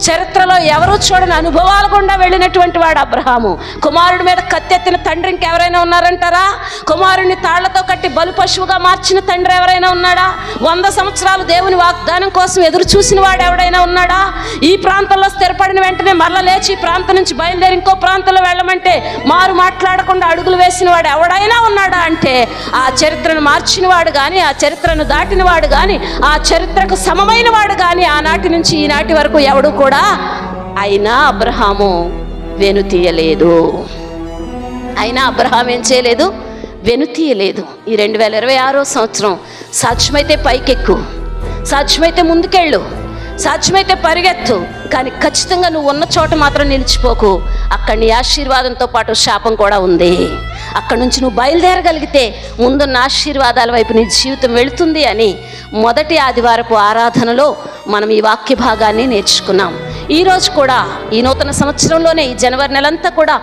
చరిత్రలో ఎవరూ చూడని అనుభవాల గుండా వెళ్ళినటువంటి వాడు అబ్రహాము. కుమారుడి మీద కత్తెత్తిన తండ్రి ఇంకెవరైనా ఉన్నారంటారా? కుమారుడిని తాళ్లతో కట్టి బలి పశువుగా మార్చిన తండ్రి ఎవరైనా ఉన్నాడా? 100 సంవత్సరాలు దేవుని వాగ్దానం కోసం ఎదురు చూసిన వాడు ఎవడైనా ఉన్నాడా? ఈ ప్రాంతంలో స్థిరపడిన వెంటనే మరల లేచి ఈ ప్రాంతం నుంచి బయలుదేరి ఇంకో ప్రాంతంలో వెళ్ళమంటే మారు మాట్లాడకుండా అడుగులు వేసిన వాడు ఎవడైనా ఉన్నాడా అంటే ఆ చరిత్రను మార్చిన వాడు కానీ, ఆ చరిత్రను దాటిన వాడు కానీ, ఆ చరిత్రకు సమమైన వాడు కానీ ఆనాటి నుంచి ఈనాటి వరకు ఎవడు కూడా అయినా అబ్రహాము వెనుతీయలేదు. అయినా అబ్రహాం ఏం చేయలేదు? వెనుతీయలేదు. ఈ 2026 సంవత్సరం సాధ్యమైతే పైకెక్కు, సాధ్యమైతే ముందుకెళ్ళు, సాధ్యమైతే పరిగెత్తు, కానీ ఖచ్చితంగా నువ్వు ఉన్న చోట మాత్రం నిలిచిపోకు. అక్కడ నీ ఆశీర్వాదంతో పాటు శాపం కూడా ఉంది. అక్కడ నుంచి నువ్వు బయలుదేరగలిగితే ముందున్న ఆశీర్వాదాల వైపు నీ జీవితం వెళుతుంది అని మొదటి ఆదివారపు ఆరాధనలో మనం ఈ వాక్య భాగాన్ని నేర్చుకున్నాం. ఈరోజు కూడా ఈ నూతన సంవత్సరంలోనే ఈ జనవరి నెలంతా కూడా